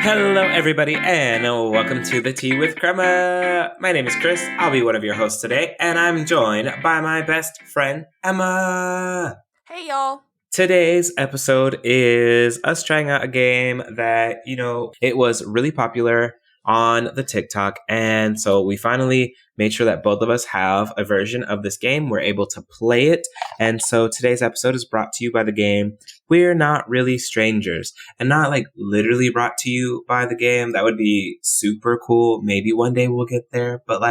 Hello, everybody, and welcome to the Tea with Crema. My name is Kris. I'll be one of your hosts today, and I'm joined by my best friend, Emma. Hey, y'all. Today's episode is us trying out a game that, it was really popular on the TikTok. And so we finally made sure that both of us have a version of this game. We're able to play it. And so today's episode is brought to you by the game We're Not Really Strangers. And not like literally brought to you by the game. That would be super cool. Maybe one day we'll get there. But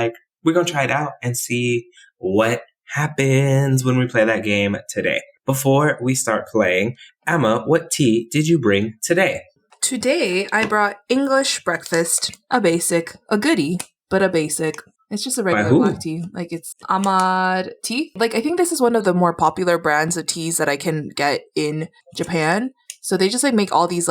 we're going to try it out and see what happens when we play that game today. Before we start playing, Emma, what tea did you bring today? Today, I brought English breakfast, a basic, a goodie, but a basic. It's just a regular black tea. It's Ahmad tea. I think this is one of the more popular brands of teas that I can get in Japan. So they just make all these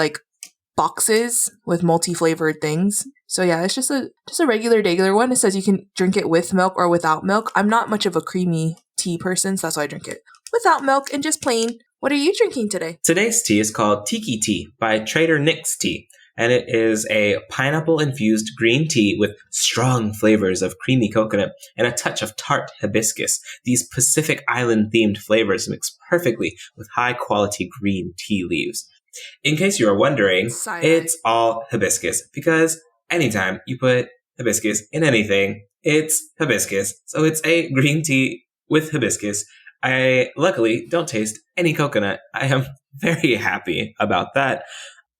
boxes with multi-flavored things. So yeah, it's just a regular one. It says you can drink it with milk or without milk. I'm not much of a creamy tea person, so that's why I drink it without milk and just plain. What are you drinking today? Today's tea is called Tiki Tea by Trader Nick's Tea. And it is a pineapple-infused green tea with strong flavors of creamy coconut and a touch of tart hibiscus. These Pacific Island-themed flavors mix perfectly with high-quality green tea leaves. In case you are wondering, It's all hibiscus because anytime you put hibiscus in anything, it's hibiscus. So it's a green tea with hibiscus. I luckily don't taste any coconut. I am very happy about that.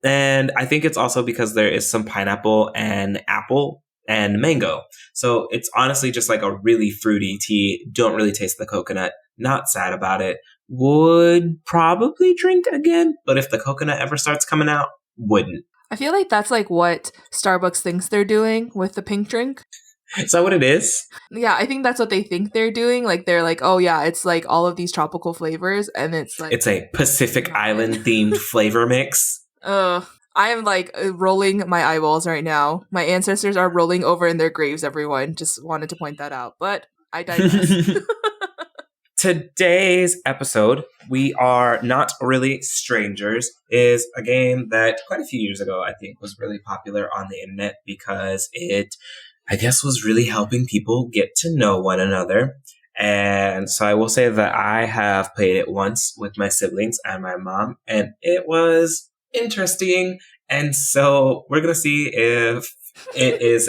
And I think it's also because there is some pineapple and apple and mango. So it's honestly just a really fruity tea. Don't really taste the coconut. Not sad about it. Would probably drink again, but if the coconut ever starts coming out, wouldn't. I feel like that's what Starbucks thinks they're doing with the pink drink. Is that what it is? Yeah, I think that's what they think they're doing. They're oh yeah, it's all of these tropical flavors, and it's it's a Pacific Island themed flavor mix. I am rolling my eyeballs right now. My ancestors are rolling over in their graves, everyone. Just wanted to point that out, but I digress. Today's episode, We Are Not Really Strangers, is a game that quite a few years ago, I think, was really popular on the internet because it, I guess, was really helping people get to know one another. And so I will say that I have played it once with my siblings and my mom, and it was interesting. And so we're going to see if it is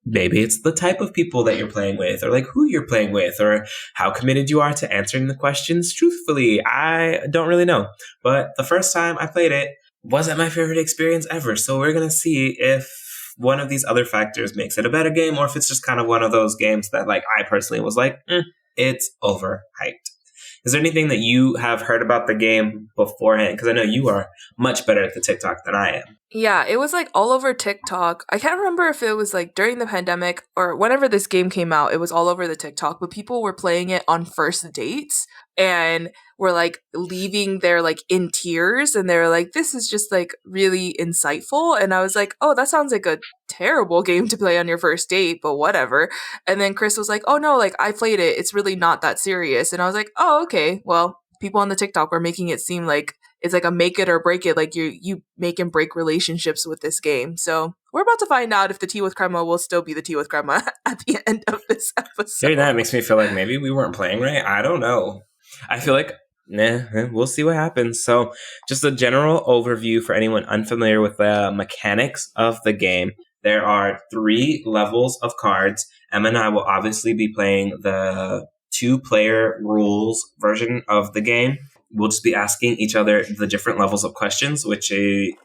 maybe it's the type of people that you're playing with, or who you're playing with, or how committed you are to answering the questions truthfully. I don't really know. But the first time I played it wasn't my favorite experience ever. So we're going to see if one of these other factors makes it a better game, or if it's just kind of one of those games that I personally was it's overhyped. Is there anything that you have heard about the game beforehand? Because I know you are much better at the TikTok than I am. Yeah, it was all over TikTok. I can't remember if it was during the pandemic or whenever this game came out, it was all over the TikTok, but people were playing it on first dates and were leaving there in tears, and they were this is just really insightful. And I was oh, that sounds like a terrible game to play on your first date, but whatever. And then Kris was oh no, I played it. It's really not that serious. And I was oh, okay. Well, people on the TikTok were making it seem it's a make it or break it. You make and break relationships with this game. So we're about to find out if the tea with crema will still be the tea with crema at the end of this episode. Hearing that makes me feel maybe we weren't playing right. I don't know. I feel we'll see what happens. So just a general overview for anyone unfamiliar with the mechanics of the game. There are 3 levels of cards. Emma and I will obviously be playing the 2-player rules version of the game. We'll just be asking each other the different levels of questions, which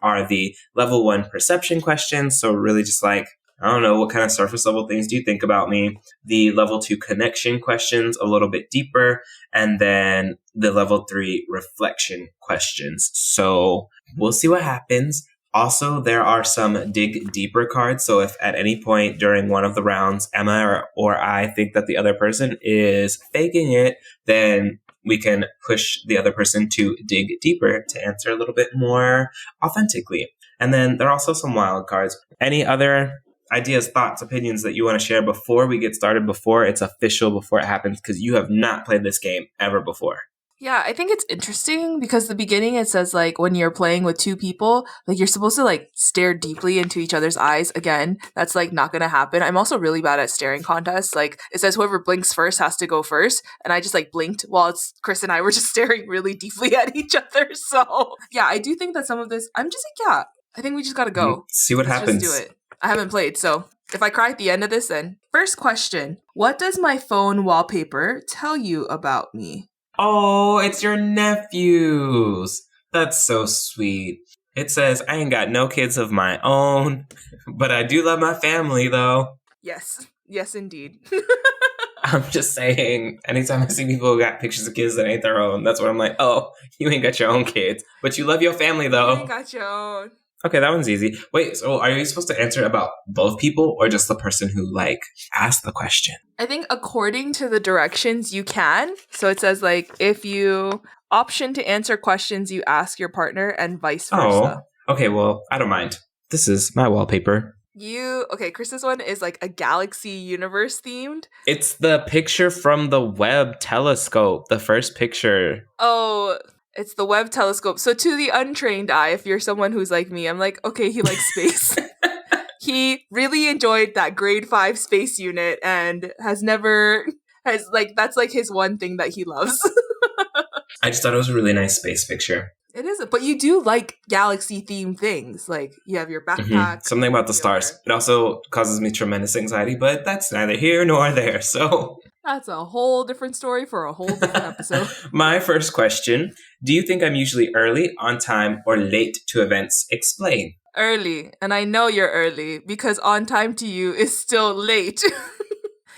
are the level 1 perception questions. So really just I don't know, what kind of surface level things do you think about me? The level 2 connection questions, a little bit deeper. And then the level 3 reflection questions. So we'll see what happens. Also, there are some dig deeper cards. So if at any point during one of the rounds, Emma or I think that the other person is faking it, then we can push the other person to dig deeper to answer a little bit more authentically. And then there are also some wild cards. Any other ideas, thoughts, opinions that you want to share before we get started, before it's official, before it happens? Because you have not played this game ever before. Yeah, I think it's interesting because the beginning it says like when you're playing with two people, like you're supposed to like stare deeply into each other's eyes. Again, that's like not gonna happen. I'm also really bad at staring contests. Like it says whoever blinks first has to go first, and I just like blinked while it's Kris and I were just staring really deeply at each other. So yeah, I do think that some of this I'm just like, yeah, I think we just gotta go. See what Let's just do happens. it. I haven't played, so if I cry at the end of this, then first question: what does my phone wallpaper tell you about me? Oh, it's your nephews. That's so sweet. It says, I ain't got no kids of my own, but I do love my family, though. Yes. Yes, indeed. I'm just saying, anytime I see people who got pictures of kids that ain't their own, that's when I'm like, oh, you ain't got your own kids, but you love your family, You ain't though. got your own. Okay, that one's easy. Wait, so are you supposed to answer about both people or just the person who, like, asked the question? I think according to the directions you can. So it says like if you option to answer questions you ask your partner and vice Oh, versa. okay, well, I don't mind. This is my wallpaper. Chris's one is like a galaxy universe themed. It's the picture from the Webb telescope, the first picture. Oh, it's the Webb telescope. So to the untrained eye, if you're someone who's like me, I'm like, okay, he likes space. He really enjoyed that grade 5 space unit and has like that's like his one thing that he loves. I just thought it was a really nice space picture. It is, but you do like galaxy themed things. Like you have your backpack. Something about the stars. It also causes me tremendous anxiety, but that's neither here nor there. So, That's a whole different story for a whole different episode. my first question: do you think I'm usually early, on time, or late to events? Explain. Early, and I know you're early because on time to you is still late.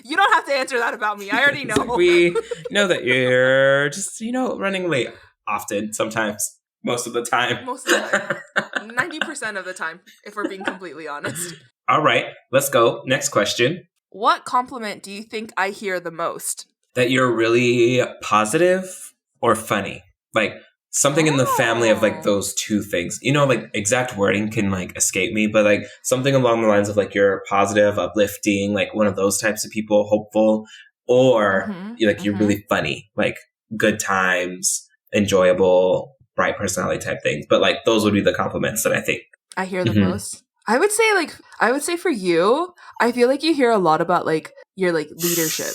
You don't have to answer that about me. I already know. We know that you're just, running late often, sometimes, most of the time. Most of the time. 90% of the time, if we're being completely honest. All right, let's go. Next question. What compliment do you think I hear the most? That you're really positive or funny. Like something in the family of like those two things. Like exact wording can like escape me, but like something along the lines of like you're positive, uplifting, like one of those types of people, hopeful, or you're really funny, like good times, enjoyable, bright personality type things. But like those would be the compliments that I think I hear the most. I would say for you, I feel like you hear a lot about like your like leadership.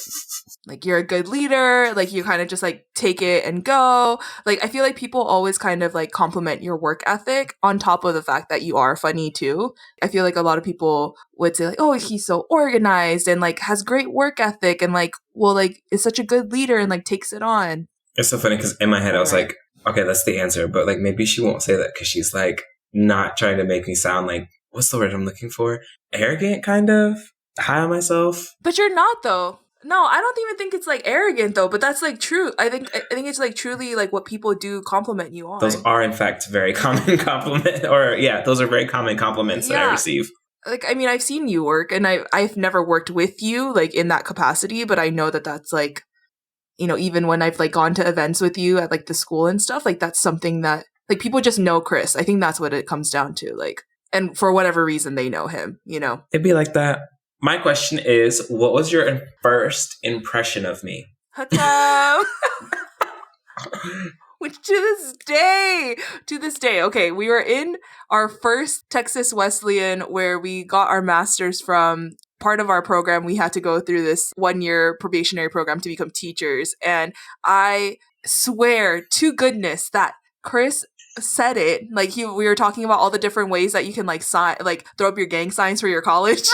Like you're a good leader, like you kind of just like take it and go. Like I feel like people always kind of like compliment your work ethic on top of the fact that you are funny too. I feel like a lot of people would say like, "Oh, he's so organized and like has great work ethic and like is such a good leader and like takes it on." It's so funny because in my head I was like, okay, that's the answer, but like maybe she won't say that because she's like not trying to make me sound like, what's the word I'm looking for? Arrogant, kind of? High on myself? But you're not, though. No, I don't even think it's like arrogant, though. But that's like true. I think it's like truly like what people do compliment you on. Those are in fact very common compliment, or yeah, those are very common compliments that I receive. Like, I mean, I've seen you work, and I've never worked with you like in that capacity, but I know that that's like, even when I've like gone to events with you at like the school and stuff, like that's something that like people just know Kris. I think that's what it comes down to. Like, and for whatever reason, they know him. It'd be like that. My question is, what was your first impression of me? Hello. Which to this day, okay, we were in our first Texas Wesleyan where we got our master's from. Part of our program, we had to go through this 1-year probationary program to become teachers. And I swear to goodness that Kris said it. Like we were talking about all the different ways that you can like throw up your gang signs for your college.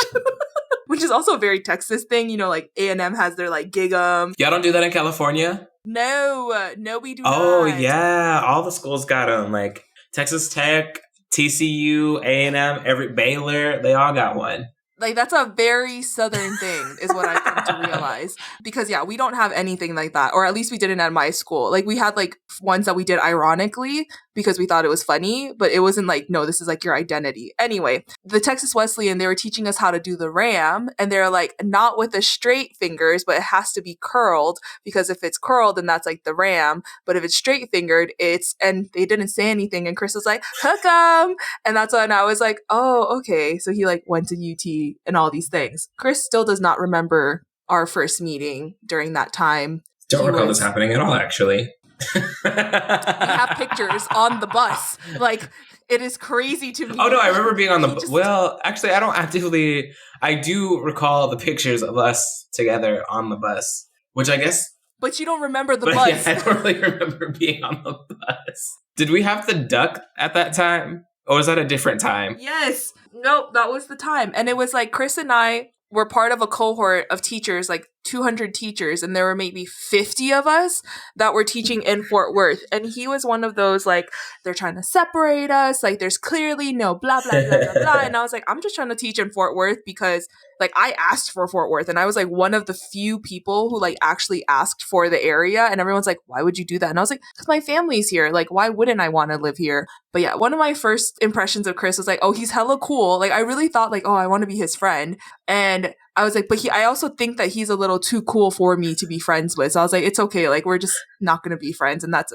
Which is also a very Texas thing, like A&M has their like gig 'em. Y'all don't do that in California? No, we do not. Oh yeah, all the schools got them. Like Texas Tech, TCU, A&M, Baylor, they all got one. Like, that's a very Southern thing, is what I've come to realize. Because, yeah, we don't have anything like that. Or at least we didn't at my school. Like, we had, like, ones that we did ironically because we thought it was funny. But it wasn't like, no, this is, like, your identity. Anyway, the Texas Wesleyan, they were teaching us how to do the ram. And they're like, not with the straight fingers, but it has to be curled. Because if it's curled, then that's, like, the ram. But if it's straight fingered, and they didn't say anything. And Kris was like, hook 'em. And that's when I was like, oh, okay. So he, like, went to UT and all these things. Kris still does not remember our first meeting during that time. Don't recall this happening at all, actually. We have pictures on the bus. Like, it is crazy to me. Oh, no, I remember being on the bus. Well, actually, I don't actively... I do recall the pictures of us together on the bus, which I guess... But you don't remember the bus. Yeah, I don't really remember being on the bus. Did we have the duck at that time? Or was that a different time? Yes. Nope, that was the time. And it was like Kris and I were part of a cohort of teachers, like 200 teachers, and there were maybe 50 of us that were teaching in Fort Worth. And he was one of those, like, they're trying to separate us, like, there's clearly no blah, blah, blah, blah, blah. And I was like, I'm just trying to teach in Fort Worth because, like, I asked for Fort Worth, and I was, like, one of the few people who, like, actually asked for the area, and everyone's like, why would you do that? And I was like, because my family's here. Like, why wouldn't I want to live here? But yeah, one of my first impressions of Kris was like, oh, he's hella cool. Like, I really thought, like, oh, I want to be his friend. And I was like, but I also think that he's a little too cool for me to be friends with. So I was like, it's okay. Like, we're just not going to be friends, and that's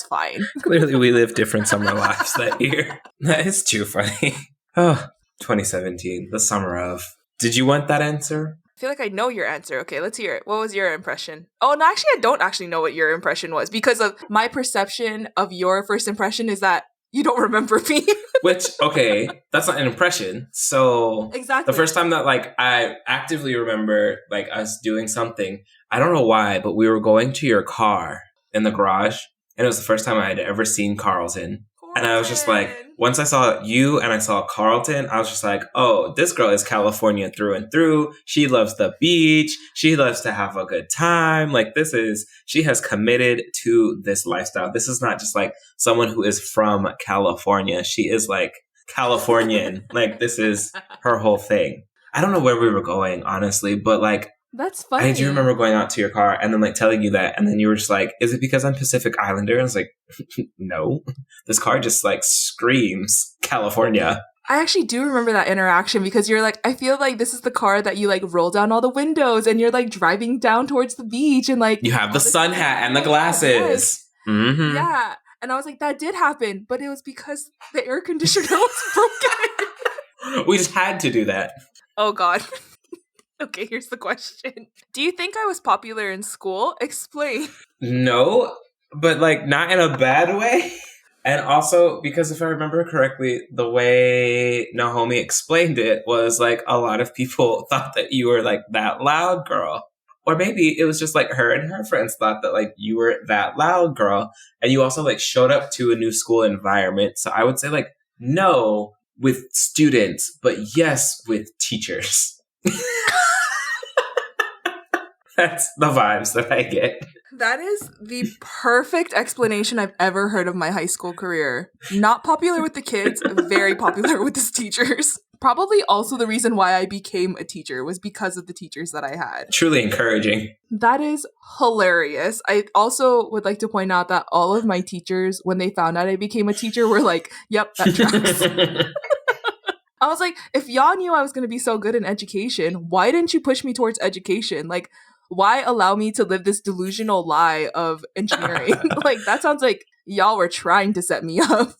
fine. Clearly, we lived different summer lives that year. That is too funny. Oh, 2017, the summer of. Did you want that answer? I feel like I know your answer. Okay, let's hear it. What was your impression? Oh, no, actually, I don't actually know what your impression was, because of my perception of your first impression is that you don't remember me. Which, okay, that's not an impression. So exactly. The first time that, like, I actively remember, like, us doing something, I don't know why, but we were going to your car in the garage, and it was the first time I had ever seen Carlton. And I was just like, once I saw you and I saw Carlton, I was just like, oh, this girl is California through and through. She loves the beach. She loves to have a good time. Like, she has committed to this lifestyle. This is not just like someone who is from California. She is like Californian. Like, this is her whole thing. I don't know where we were going, honestly, but like, that's funny. I do remember going out to your car and then like telling you that, and then you were just like, is it because I'm Pacific Islander? And I was like, no, this car just like screams California. I actually do remember that interaction, because you're like, I feel like this is the car that you like roll down all the windows and you're like driving down towards the beach, and like you have the sun hat and the glasses. Yes. Mm-hmm. Yeah. And I was like, that did happen, but it was because the air conditioner was broken. We just had to do that. Oh God. Okay, here's the question. Do you think I was popular in school? Explain. No, but like not in a bad way. And also because if I remember correctly, the way Naomi explained it was like a lot of people thought that you were like that loud girl. Or maybe it was just like her and her friends thought that like you were that loud girl. And you also like showed up to a new school environment. So I would say like no with students, but yes with teachers. That's the vibes that I get. That is the perfect explanation I've ever heard of my high school career. Not popular with the kids, very popular with the teachers. Probably also the reason why I became a teacher was because of the teachers that I had. Truly encouraging. That is hilarious. I also would like to point out that all of my teachers, when they found out I became a teacher, were like, yep, that tracks. I was like, if y'all knew I was going to be so good in education, why didn't you push me towards education? Like, why allow me to live this delusional lie of engineering? Like, that sounds like y'all were trying to set me up.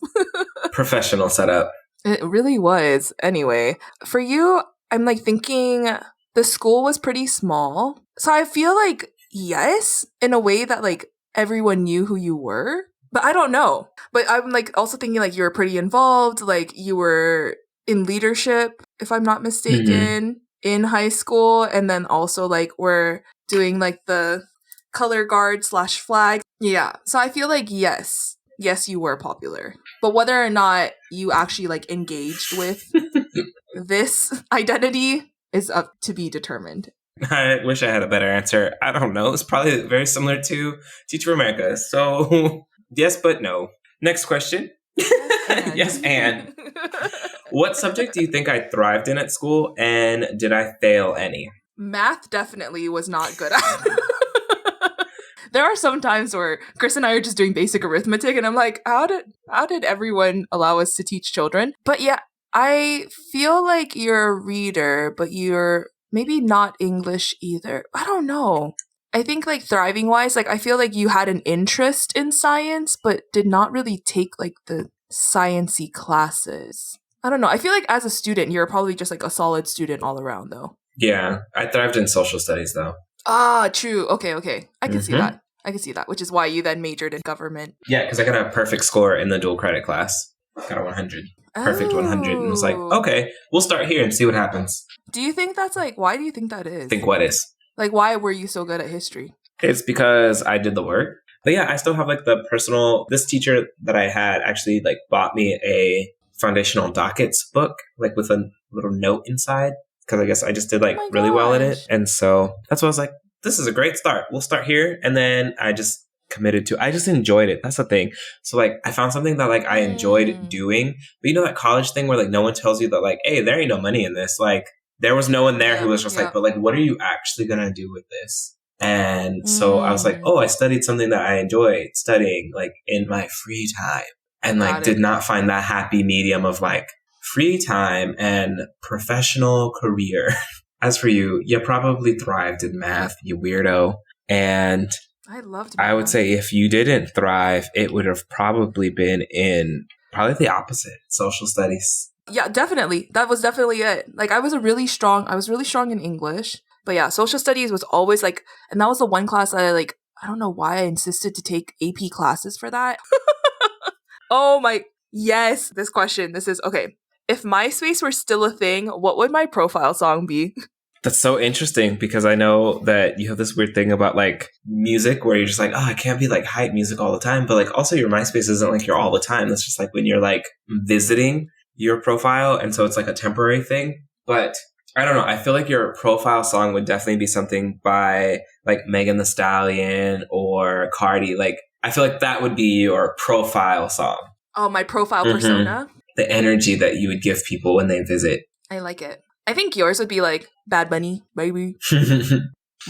Professional setup. It really was. Anyway, for you, I'm like thinking the school was pretty small. So I feel like, yes, in a way that like everyone knew who you were. But I don't know. But I'm like also thinking like you were pretty involved. Like you were in leadership, if I'm not mistaken, in high school. And then also like we're doing like the color guard / flag. Yeah. So I feel like yes, you were popular. But whether or not you actually like engaged with this identity is up to be determined. I wish I had a better answer. I don't know. It's probably very similar to Teacher America. So yes, but no. Next question. Yes, and. What subject do you think I thrived in at school, and did I fail any? Math definitely was not good at. There are some times where Kris and I are just doing basic arithmetic, and I'm like, how did everyone allow us to teach children? But yeah, I feel like you're a reader, but you're maybe not English either. I don't know. I think like thriving wise, like I feel like you had an interest in science, but did not really take like the science-y classes. I don't know. I feel like as a student, you're probably just like a solid student all around, though. Yeah, I thrived in social studies, though. Ah, true. Okay. I can see that. I can see that, which is why you then majored in government. Yeah, because I got a perfect score in the dual credit class. Got a 100. Perfect 100. And was like, okay, we'll start here and see what happens. Do you think that's like, why do you think that is? Think what is? Like, why were you so good at history? It's because I did the work. But yeah, I still have like the personal, this teacher that I had actually like bought me a foundational dockets book, like with a little note inside. Because I guess I just did like really well in it. And so that's why I was like, this is a great start. We'll start here. And then I just committed to, I just enjoyed it. That's the thing. So like I found something that like I enjoyed doing. But you know that college thing where like no one tells you that like, hey, there ain't no money in this. Like there was no one there who was just like, but like, what are you actually going to do with this? And so I was like, oh, I studied something that I enjoyed studying like in my free time. And like did not find that happy medium of like free time and professional career. As for you, you probably thrived in math, you weirdo. And I loved math. I would say if you didn't thrive, it would have probably been in probably the opposite, social studies. Yeah, definitely. That was definitely it. Like I was really strong in English. But yeah, social studies was always like, and that was the one class that I don't know why I insisted to take AP classes for that. Oh my, yes, this is, okay. If MySpace were still a thing, what would my profile song be? That's so interesting because I know that you have this weird thing about like music where you're just like, oh, I can't be like hype music all the time. But like also your MySpace isn't like you're all the time. That's just like when you're like visiting your profile. And so it's like a temporary thing. But I don't know. I feel like your profile song would definitely be something by like Megan Thee Stallion or Cardi. Like I feel like that would be your profile song. Oh, my profile persona? The energy that you would give people when they visit. I like it. I think yours would be like Bad Bunny, baby.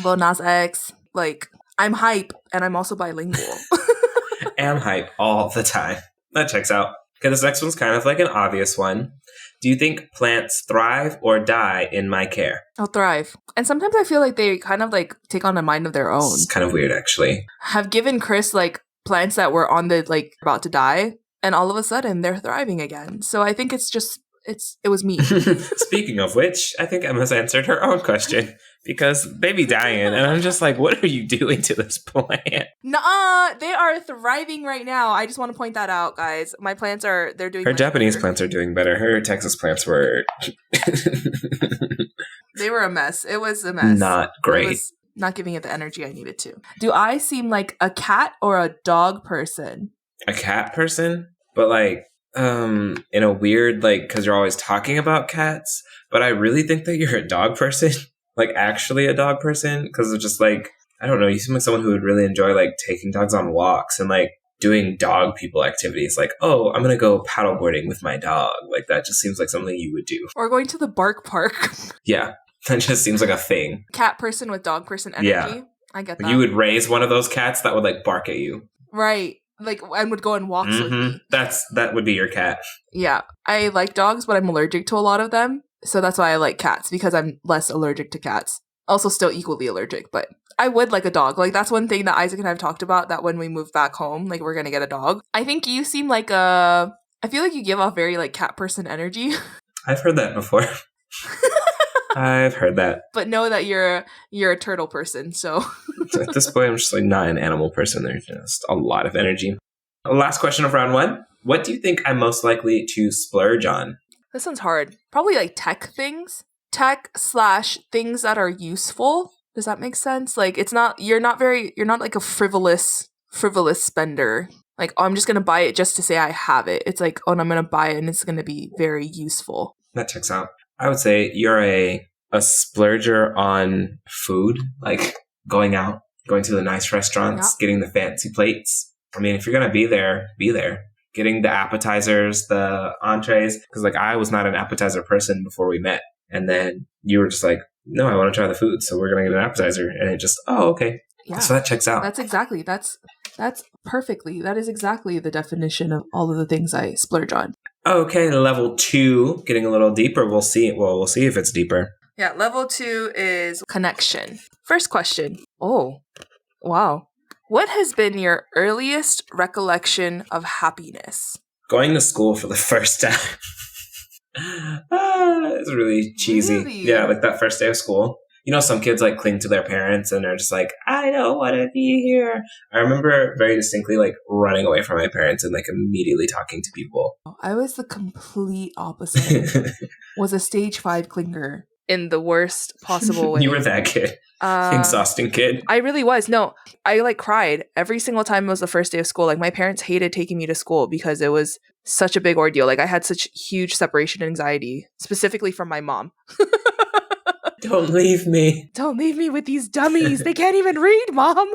Lil Nas X. Like, I'm hype and I'm also bilingual. Am hype all the time. That checks out. Okay, this next one's kind of like an obvious one. Do you think plants thrive or die in my care? I'll thrive. And sometimes I feel like they kind of like take on a mind of their own. It's kind of weird, actually. Have given Kris like plants that were on the like about to die. And all of a sudden, they're thriving again. So I think it's just, it was me. Speaking of which, I think Emma's answered her own question because they be dying. And I'm just like, what are you doing to this plant? Nuh-uh, they are thriving right now. I just want to point that out, guys. My plants they're doing Her Japanese plants are doing better. Her Texas plants were... They were a mess. It was a mess. Not great. It was not giving it the energy I needed to. Do I seem like a cat or a dog person? A cat person, but like in a weird like because you're always talking about cats, but I really think that you're a dog person. Like actually a dog person, because it's just like I don't know, you seem like someone who would really enjoy like taking dogs on walks and like doing dog people activities like, oh, I'm gonna go paddleboarding with my dog. Like that just seems like something you would do. Or going to the bark park. Yeah, that just seems like a thing. Cat person with dog person energy. Yeah. I get that. You would raise one of those cats that would like bark at you. Right. Like, and would go on walks with me. That would be your cat. Yeah. I like dogs, but I'm allergic to a lot of them. So that's why I like cats, because I'm less allergic to cats. Also still equally allergic, but I would like a dog. Like, that's one thing that Isaac and I have talked about, that when we move back home, like, we're going to get a dog. I think you seem like I feel like you give off very, like, cat person energy. I've heard that before. I've heard that. But know that you're a turtle person, so. At this point, I'm just like not an animal person. There's just a lot of energy. Last question of round one. What do you think I'm most likely to splurge on? This one's hard. Probably like tech things. Tech / things that are useful. Does that make sense? Like you're not like a frivolous spender. Like, oh, I'm just going to buy it just to say I have it. It's like, oh, and I'm going to buy it and it's going to be very useful. That checks out. I would say you're a splurger on food, like going out, going to the nice restaurants, getting the fancy plates. I mean, if you're going to be there, be there. Getting the appetizers, the entrees. Because like I was not an appetizer person before we met. And then you were just like, no, I want to try the food. So we're going to get an appetizer. And it just, oh, okay. Yeah. So that checks out. That's exactly. That's perfectly. That is exactly the definition of all of the things I splurge on. Okay, level 2, getting a little deeper. We'll see. Well, we'll see if it's deeper. Yeah, level 2 is connection. First question. Oh, wow. What has been your earliest recollection of happiness? Going to school for the first time. It's really cheesy. Really? Yeah, like that first day of school. some kids like cling to their parents and are just like, I don't want to be here. I remember very distinctly like running away from my parents and like immediately talking to people. I was the complete opposite. Was a stage 5 clinger in the worst possible way. You were that kid. Exhausting kid. I really was. No, I like cried every single time it was the first day of school. Like my parents hated taking me to school because it was such a big ordeal. Like I had such huge separation anxiety, specifically from my mom. Don't leave me. Don't leave me with these dummies. They can't even read, Mom.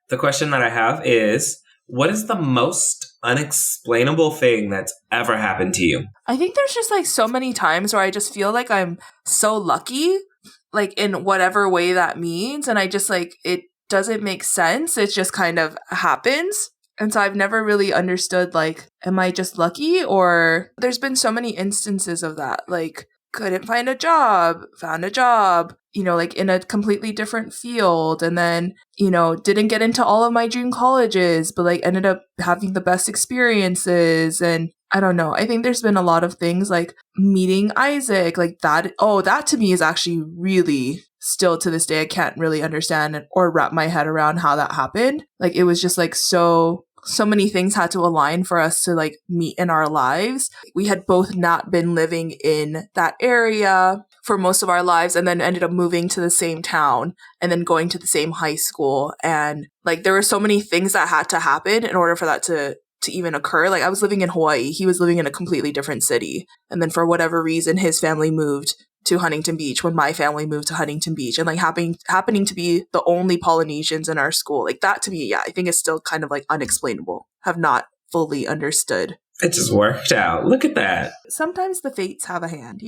The question that I have is, what is the most unexplainable thing that's ever happened to you? I think there's just like so many times where I just feel like I'm so lucky, like in whatever way that means. And I just like, it doesn't make sense. It just kind of happens. And so I've never really understood, like, am I just lucky? Or there's been so many instances of that. Like, couldn't find a job, found a job, like in a completely different field. And then, didn't get into all of my dream colleges, but like ended up having the best experiences. And I don't know. I think there's been a lot of things like meeting Isaac, like that. Oh, that to me is actually really still to this day, I can't really understand or wrap my head around how that happened. Like it was just like so many things had to align for us to like meet in our lives. We had both not been living in that area for most of our lives and then ended up moving to the same town and then going to the same high school. And like there were so many things that had to happen in order for that to even occur. Like I was living in Hawaii. He was living in a completely different city. And then for whatever reason, his family moved to Huntington Beach when my family moved to Huntington Beach, and like happening to be the only Polynesians in our school. Like that to me, yeah, I think it's still kind of like unexplainable. Have not fully understood. It just worked out. Look at that. Sometimes the fates have a hand,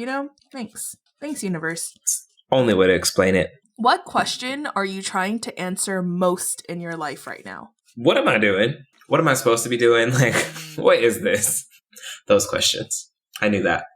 Thanks. Thanks, universe. It's the only way to explain it. What question are you trying to answer most in your life right now? What am I doing? What am I supposed to be doing? Like, what is this? Those questions. I knew that.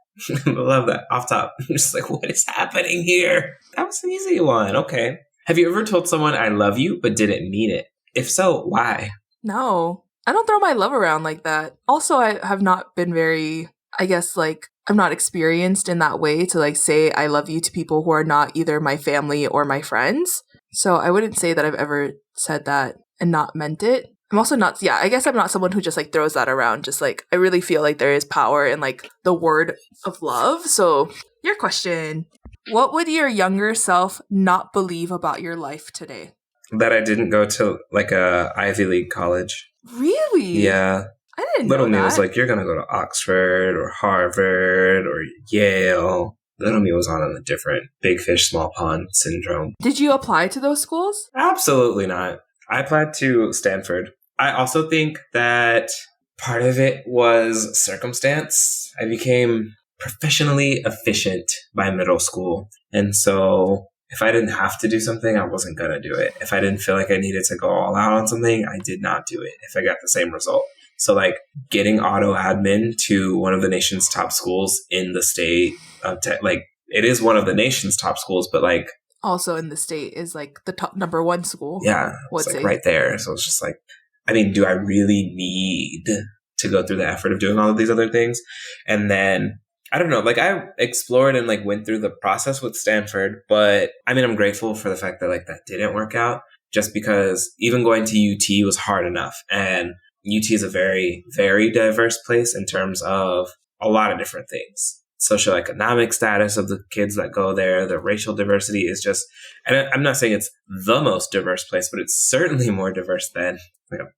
I love that. Off top. I'm just like, what is happening here? That was an easy one. Okay. Have you ever told someone I love you but didn't mean it? If so, why? No. I don't throw my love around like that. Also, I have not been very, I guess, like, I'm not experienced in that way to like say I love you to people who are not either my family or my friends. So I wouldn't say that I've ever said that and not meant it. I'm also not, I guess I'm not someone who just like throws that around. Just like, I really feel like there is power in like the word of love. So your question, what would your younger self not believe about your life today? That I didn't go to like a Ivy League college. Really? Yeah. I didn't Little know me that. was like, you're going to go to Oxford or Harvard or Yale. Little me was on a different big fish, small pond syndrome. Did you apply to those schools? Absolutely not. I applied to Stanford. I also think that part of it was circumstance. I became professionally efficient by middle school. And so if I didn't have to do something, I wasn't going to do it. If I didn't feel like I needed to go all out on something, I did not do it if I got the same result. So like getting auto admin to one of the nation's top schools in the state of like it is one of the nation's top schools, but like also in the state is like the top number one school. Yeah. It's like right there. So it's just like, I mean, do I really need to go through the effort of doing all of these other things? And then, I don't know, like I explored and like went through the process with Stanford, but I mean, I'm grateful for the fact that like that didn't work out just because even going to UT was hard enough. And UT is a very, very diverse place in terms of a lot of different things. Socioeconomic status of the kids that go there, the racial diversity is just, and I'm not saying it's the most diverse place, but it's certainly more diverse than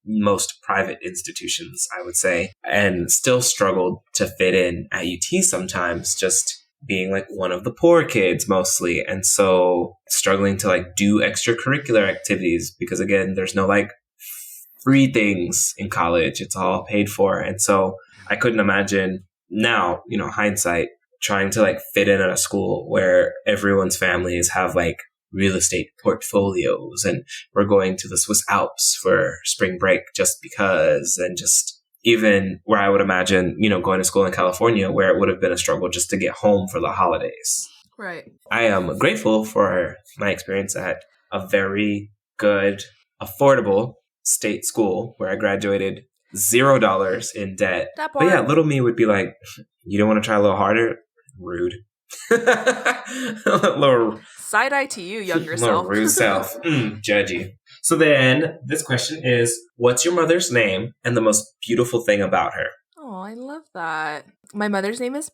most private institutions, I would say, and still struggled to fit in at UT sometimes, just being like one of the poor kids mostly. And so struggling to like do extracurricular activities because again, there's no like free things in college. It's all paid for. And so I couldn't imagine now, hindsight, trying to like fit in at a school where everyone's families have like real estate portfolios and we're going to the Swiss Alps for spring break just because, and just even where I would imagine, going to school in California where it would have been a struggle just to get home for the holidays. Right. I am grateful for my experience at a very good, affordable state school where I graduated $0 in debt. But yeah, little me would be like, you don't want to try a little harder? Rude. Little Side eye to you, younger little self. rude self. Judgy. So then, this question is, what's your mother's name and the most beautiful thing about her? Oh, I love that. My mother's name is.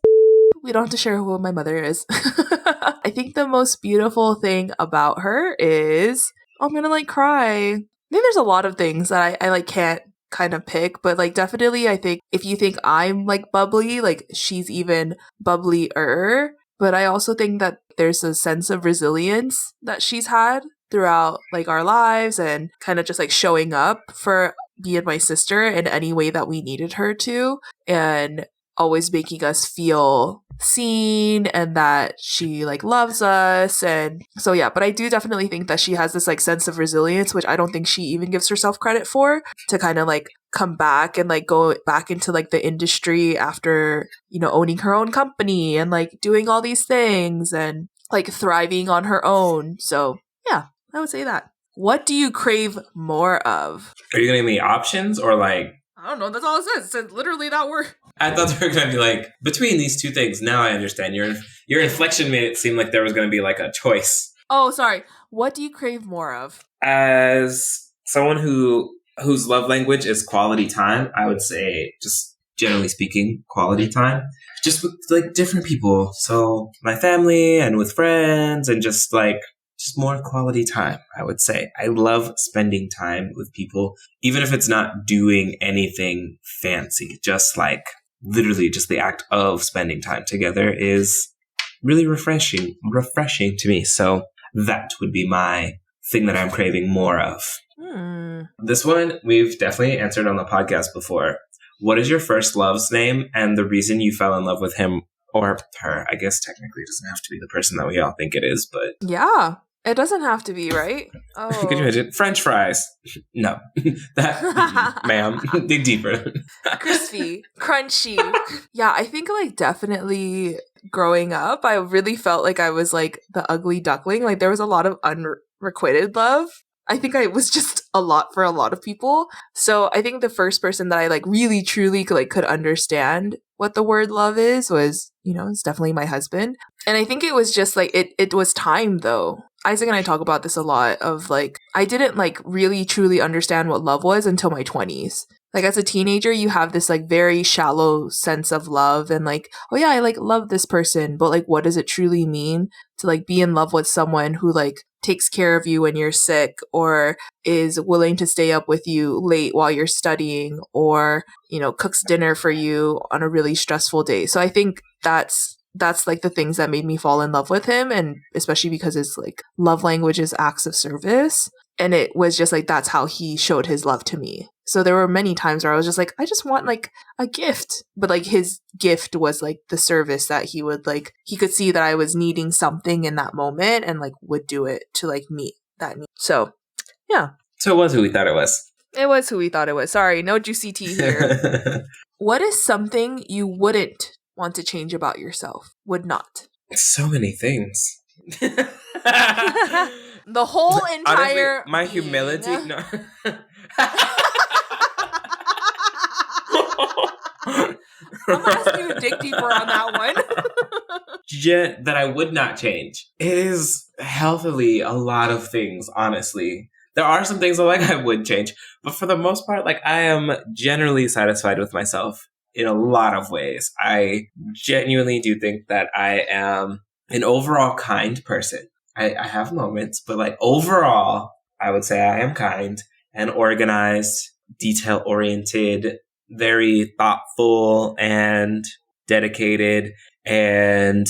We don't have to share who my mother is. I think the most beautiful thing about her is I'm gonna like cry. I think there's a lot of things that I like can't kind of pick, but like definitely I think if you think I'm like bubbly, like she's even bubblier. But I also think that there's a sense of resilience that she's had throughout like our lives and kind of just like showing up for me and my sister in any way that we needed her to. And always making us feel seen and that she like loves us. And so yeah, but I do definitely think that she has this like sense of resilience, which I don't think she even gives herself credit for, to kind of like come back and like go back into like the industry after, you know, owning her own company and like doing all these things and like thriving on her own. So yeah, I would say that. What do you crave more of? Are you going to give me options or like... I don't know. That's all it says. It said literally that word. I thought they were going to be like, between these two things. Now I understand. Your inflection made it seem like there was going to be like a choice. Oh, sorry. What do you crave more of? As someone whose love language is quality time, I would say, just generally speaking, quality time. Just with like different people. So my family and with friends and just more quality time, I would say. I love spending time with people, even if it's not doing anything fancy. Just like literally just the act of spending time together is really refreshing to me. So that would be my thing that I'm craving more of. This one we've definitely answered on the podcast before. What is your first love's name and the reason you fell in love with him or her? I guess technically it doesn't have to be the person that we all think it is, but... Yeah. It doesn't have to be, right? Oh. Could you imagine? French fries. No. That, ma'am. Dig deeper. Crispy. Crunchy. Yeah, I think like definitely growing up, I really felt like I was like the ugly duckling. Like there was a lot of unrequited love. I think I was just a lot for a lot of people. So I think the first person that I like really truly could understand what the word love is was, you know, it's definitely my husband. And I think it was just like it was time though. Isaac and I talk about this a lot of like I didn't like really truly understand what love was until my 20s. Like as a teenager, you have this like very shallow sense of love and like, oh yeah, I like love this person, but like what does it truly mean to like be in love with someone who like takes care of you when you're sick or is willing to stay up with you late while you're studying or, you know, cooks dinner for you on a really stressful day. So I think that's like the things that made me fall in love with him, and especially because his like love language is acts of service. And it was just like, that's how he showed his love to me. So there were many times where I was just like, I just want like a gift. But like his gift was like the service that he would like, he could see that I was needing something in that moment and like would do it to like meet that need. So yeah. So it was who we thought it was. It was who we thought it was. Sorry, no juicy tea here. What is something you wouldn't want to change about yourself? Would not. So many things. The whole entire honestly, my humility. No. I'm gonna ask you to dig deeper on that one. That I would not change. It is healthily a lot of things, honestly. There are some things I would change, but for the most part, like I am generally satisfied with myself in a lot of ways. I genuinely do think that I am an overall kind person. I have moments, but like overall, I would say I am kind and organized, detail-oriented, very thoughtful and dedicated, and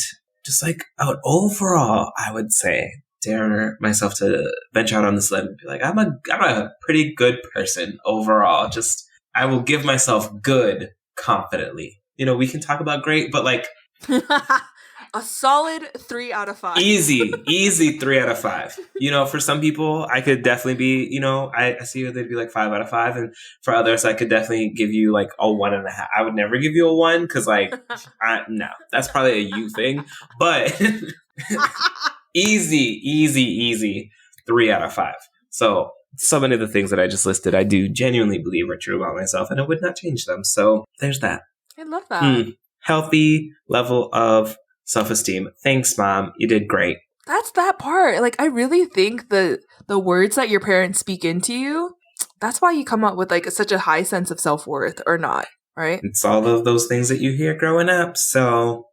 just like overall, I would say, dare myself to venture out on this limb and be like, I'm a pretty good person overall. Just I will give myself good confidently. You know, we can talk about great, but like a solid 3 out of 5. Easy 3 out of 5. You know, for some people, I could definitely be, you know, I see they'd be like 5 out of 5. And for others, I could definitely give you like a 1.5. I would never give you a 1 because like, no, that's probably a you thing. But easy 3 out of 5. So many of the things that I just listed, I do genuinely believe are true about myself and I would not change them. So there's that. I love that. Healthy level of self-esteem. Thanks, Mom. You did great. That's that part. Like, I really think the words that your parents speak into you, that's why you come up with like such a high sense of self-worth or not, right? It's all of those things that you hear growing up. So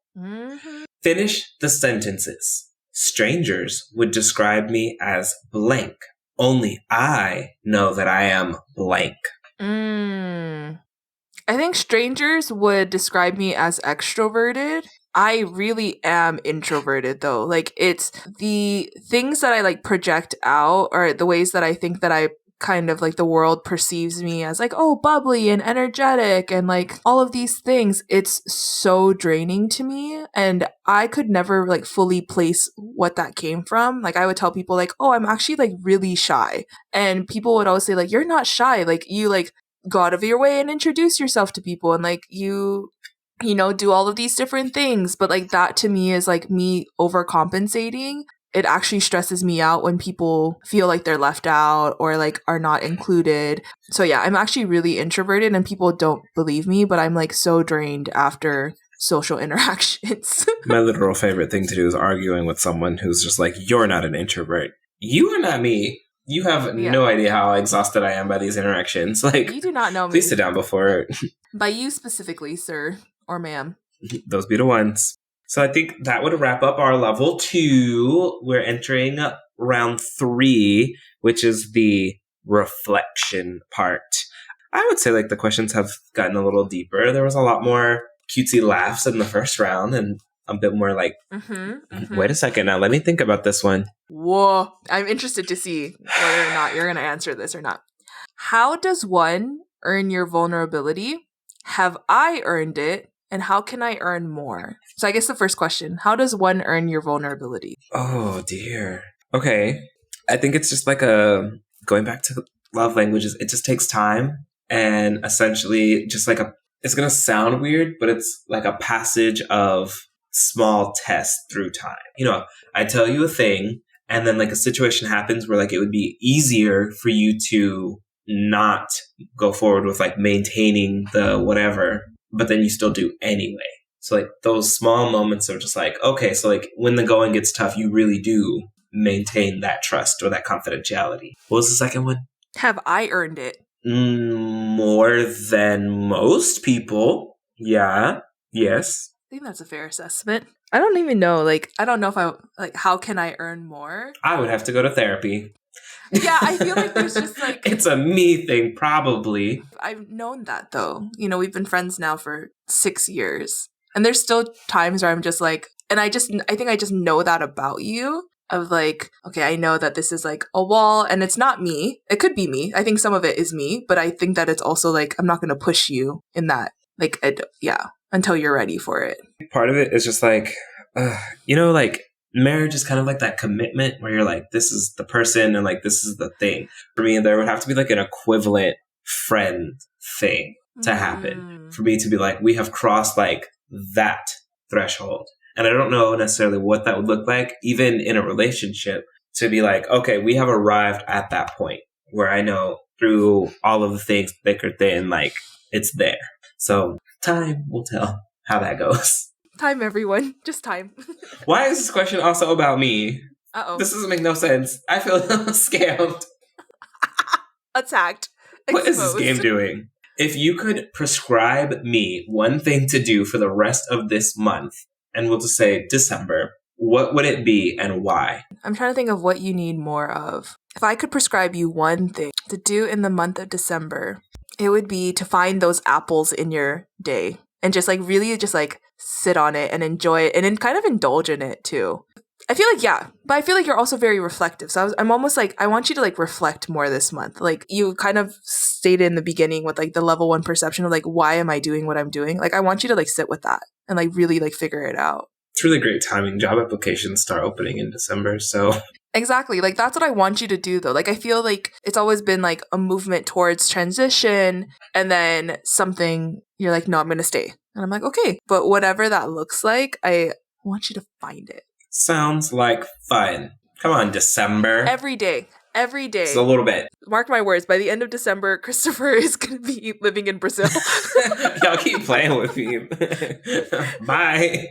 finish the sentences. Strangers would describe me as blank. Only I know that I am blank. I think strangers would describe me as extroverted. I really am introverted though. Like, it's the things that I like project out, or the ways that I think that I kind of like the world perceives me as, like, oh, bubbly and energetic and like all of these things. It's so draining to me, and I could never like fully place what that came from. Like, I would tell people like, oh, I'm actually like really shy, and people would always say like, you're not shy, like you like go out of your way and introduce yourself to people, and like you know, do all of these different things. But like, that to me is like me overcompensating. It actually stresses me out when people feel like they're left out or like are not included. So yeah, I'm actually really introverted, and people don't believe me, but I'm like so drained after social interactions. My literal favorite thing to do is arguing with someone who's just like, you're not an introvert. You are not me. You have no idea how exhausted I am by these interactions. Like, you do not know me. Please sit down before. By you specifically, sir or ma'am. Those be the ones. So I think that would wrap up our level 2. We're entering round 3, which is the reflection part. I would say like the questions have gotten a little deeper. There was a lot more cutesy laughs in the first round, and a bit more like, wait a second now, let me think about this one. Whoa. I'm interested to see whether or not you're going to answer this or not. How does one earn your vulnerability? Have I earned it? And how can I earn more? So I guess the first question, how does one earn your vulnerability? Oh, dear. Okay. I think it's just like going back to love languages, it just takes time. And essentially just like it's going to sound weird, but it's like a passage of small tests through time. You know, I tell you a thing, and then like a situation happens where like it would be easier for you to not go forward with like maintaining the whatever, but then you still do anyway. So like those small moments are just like, okay, so like when the going gets tough, you really do maintain that trust or that confidentiality. What was the second one? Have I earned it? More than most people. Yeah. Yes. I think that's a fair assessment. I don't even know. Like, I don't know if I, like, how can I earn more? I would have to go to therapy. Yeah, I feel like there's just like... It's a me thing, probably. I've known that though. You know, we've been friends now for 6 years. And there's still times where I'm just like, and I think I just know that about you. Of like, okay, I know that this is like a wall, and it's not me. It could be me. I think some of it is me, but I think that it's also like, I'm not going to push you in that. Like, until you're ready for it. Part of it is just like, you know, like marriage is kind of like that commitment where you're like, this is the person and like, this is the thing. For me, there would have to be like an equivalent friend thing to happen for me to be like, we have crossed like that threshold. And I don't know necessarily what that would look like, even in a relationship, to be like, okay, we have arrived at that point where I know through all of the things, thick or thin, like it's there. So time will tell how that goes. Time, everyone. Just time. Why is this question also about me? Uh-oh. This doesn't make no sense. I feel scammed. Attacked. What is this game doing? If you could prescribe me one thing to do for the rest of this month, and we'll just say December, what would it be and why? I'm trying to think of what you need more of. If I could prescribe you one thing to do in the month of December, it would be to find those apples in your day and just like really just like sit on it and enjoy it and then kind of indulge in it too. I feel like, yeah, but I feel like you're also very reflective. So I'm almost like, I want you to like reflect more this month. Like you kind of stated in the beginning with like the level 1 perception of like, why am I doing what I'm doing? Like, I want you to like sit with that and like really like figure it out. It's really great timing. Job applications start opening in December. So exactly. Like that's what I want you to do though. Like I feel like it's always been like a movement towards transition and then something you're like, no, I'm going to stay. And I'm like, okay, but whatever that looks like, I want you to find it. Sounds like fun. Come on, December. Every day. Every day. Just a little bit. Mark my words, by the end of December, Christopher is going to be living in Brazil. Y'all keep playing with me. Bye.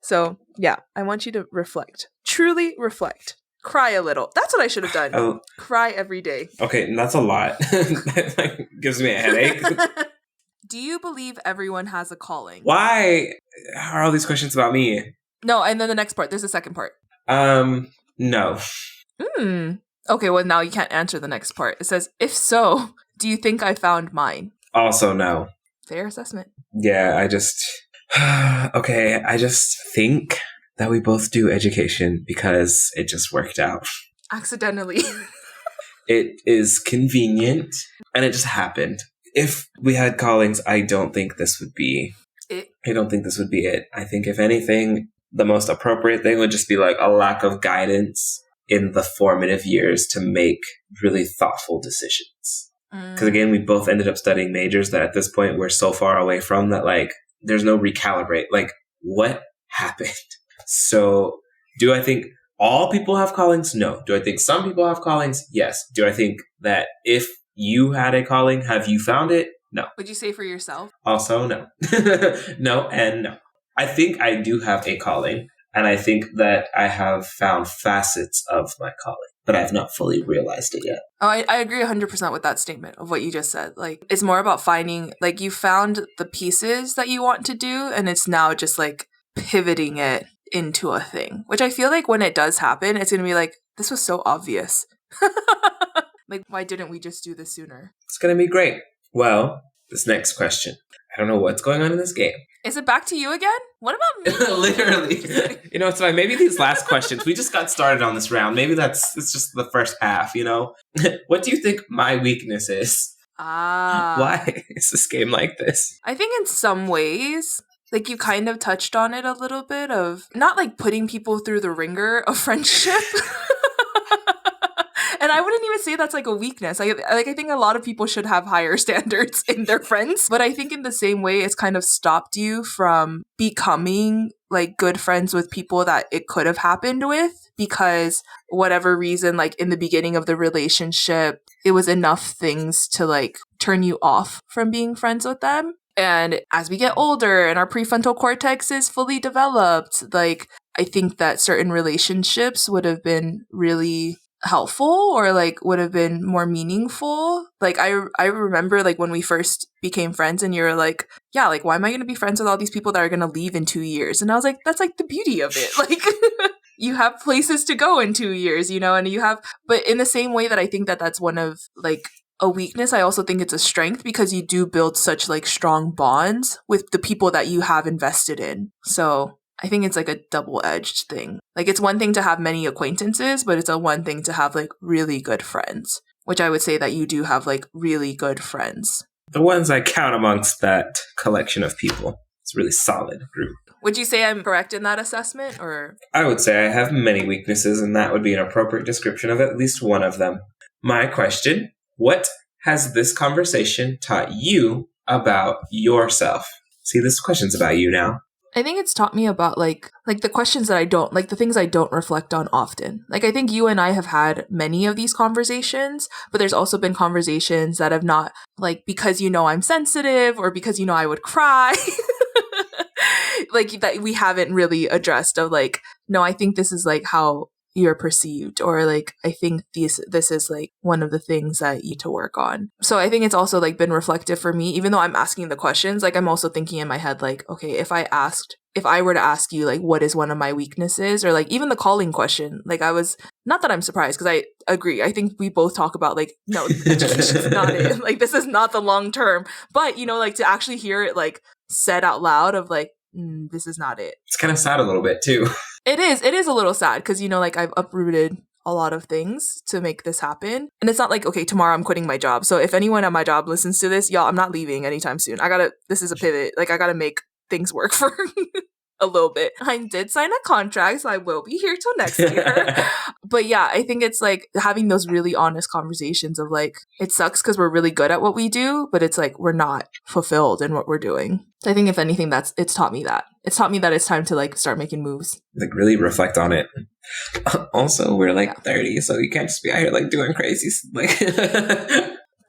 So, yeah, I want you to reflect. Truly reflect. Cry a little. That's what I should have done. Oh, Cry every day. okay, that's a lot. That like gives me a headache. Do you believe everyone has a calling? Why are all these questions about me? No, and then the next part. There's a second part. No. Okay, well, now you can't answer the next part. It says, if so, do you think I found mine? Also, no. Fair assessment. Yeah, I just think that we both do education because it just worked out. Accidentally. It is convenient, and it just happened. If we had callings, I don't think this would be it. I don't think this would be it. I think, if anything, the most appropriate thing would just be like a lack of guidance in the formative years to make really thoughtful decisions. Because again, we both ended up studying majors that at this point we're so far away from that, like, there's no recalibrate. Like, what happened? So, do I think all people have callings? No. Do I think some people have callings? Yes. Do I think that if you had a calling, have you found it? No. Would you say for yourself? Also, no. No and no. I think I do have a calling, and I think that I have found facets of my calling, but I've not fully realized it yet. Oh, I agree 100% with that statement of what you just said. Like, it's more about finding, like, you found the pieces that you want to do, and it's now just, like, pivoting it into a thing. Which I feel like when it does happen, it's going to be like, this was so obvious. Like, why didn't we just do this sooner? It's going to be great. Well, this next question. I don't know what's going on in this game. Is it back to you again? What about me? Literally. You know, it's fine. Maybe these last questions, we just got started on this round. Maybe it's just the first half, you know? What do you think my weakness is? Why is this game like this? I think in some ways, like, you kind of touched on it a little bit of not like putting people through the ringer of friendship. And I wouldn't even say that's like a weakness. I think a lot of people should have higher standards in their friends. But I think in the same way, it's kind of stopped you from becoming like good friends with people that it could have happened with, because whatever reason, like in the beginning of the relationship, it was enough things to like turn you off from being friends with them. And as we get older and our prefrontal cortex is fully developed, like, I think that certain relationships would have been really helpful or like would have been more meaningful. Like, I remember like when we first became friends and you're like, yeah, like, why am I going to be friends with all these people that are going to leave in 2 years? And I was like, that's like the beauty of it. Like, you have places to go in 2 years, you know, and you have, but in the same way that I think that that's one of like a weakness, I also think it's a strength because you do build such like strong bonds with the people that you have invested in. So I think it's like a double-edged thing. Like, it's one thing to have many acquaintances, but it's a one thing to have like really good friends, which I would say that you do have like really good friends. The ones I count amongst that collection of people. It's a really solid group. Would you say I'm correct in that assessment, or? I would say I have many weaknesses, and that would be an appropriate description of at least one of them. My question: what has this conversation taught you about yourself? See, this question's about you now. I think it's taught me about like the questions that I don't, like the things I don't reflect on often. Like, I think you and I have had many of these conversations, but there's also been conversations that have not, like, because you know I'm sensitive or because you know I would cry. Like, that we haven't really addressed of like, no, I think this is like how you're perceived, or like, I think this is like one of the things that you need to work on. So I think it's also like been reflective for me, even though I'm asking the questions, like I'm also thinking in my head, like, okay, if I were to ask you like, what is one of my weaknesses, or like even the calling question, like I was, not that I'm surprised, because I agree. I think we both talk about like, no, education's not it. Like, this is not the long term, but you know, like to actually hear it like said out loud of like, this is not it. It's kind of sad a little bit too. It is a little sad because, you know, like I've uprooted a lot of things to make this happen. And it's not like, okay, tomorrow I'm quitting my job. So if anyone at my job listens to this, y'all, I'm not leaving anytime soon. This is a pivot. Like, I gotta make things work for a little bit. I did sign a contract, so I will be here till next year. But yeah, I think it's like having those really honest conversations of like, it sucks because we're really good at what we do, but it's like we're not fulfilled in what we're doing. So I think if anything, it's taught me that. It's taught me that it's time to like start making moves. Like, really reflect on it. Also, we're like 30, so you can't just be out here like doing crazy. Like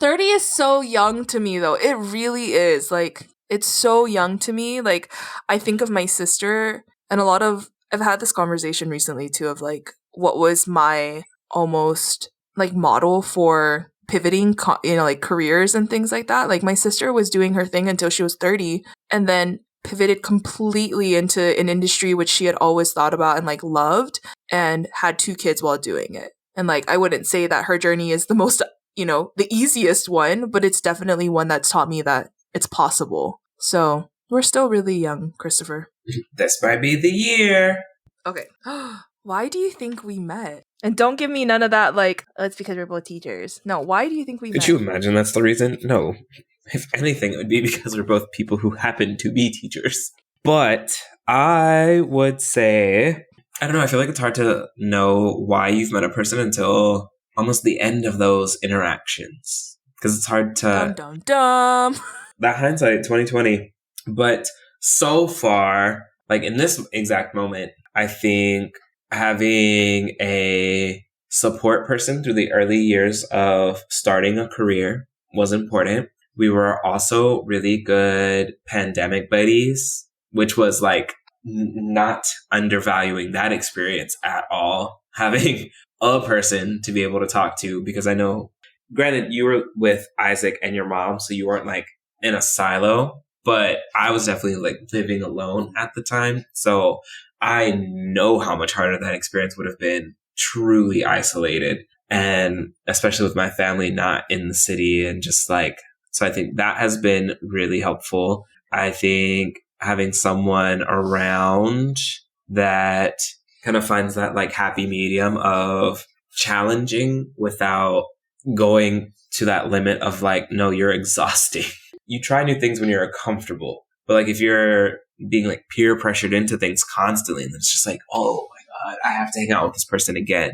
30 is so young to me though. It really is. Like, it's so young to me. Like, I think of my sister, and I've had this conversation recently too of like, what was my almost like model for pivoting, like careers and things like that. Like, my sister was doing her thing until she was 30 and then pivoted completely into an industry which she had always thought about and like loved, and had 2 kids while doing it. And like, I wouldn't say that her journey is the most, the easiest one, but it's definitely one that's taught me that it's possible. So we're still really young, Christopher. This might be the year. Okay. Why do you think we met? And don't give me none of that, like, oh, it's because we're both teachers. No, why do you think we met? Could you imagine that's the reason? No. If anything, it would be because we're both people who happen to be teachers. But I would say, I don't know, I feel like it's hard to know why you've met a person until almost the end of those interactions. Because it's hard to... Dum. That hindsight, 2020. But so far, like in this exact moment, I think having a support person through the early years of starting a career was important. We were also really good pandemic buddies, which was like not undervaluing that experience at all. Having a person to be able to talk to, because I know, granted, you were with Isaac and your mom, so you weren't like in a silo, but I was definitely like living alone at the time. So I know how much harder that experience would have been truly isolated. And especially with my family not in the city and just like, so I think that has been really helpful. I think having someone around that kind of finds that like happy medium of challenging without going to that limit of like, no, you're exhausting. You try new things when you're comfortable. But like if you're being like peer pressured into things constantly, and it's just like, oh my God, I have to hang out with this person again.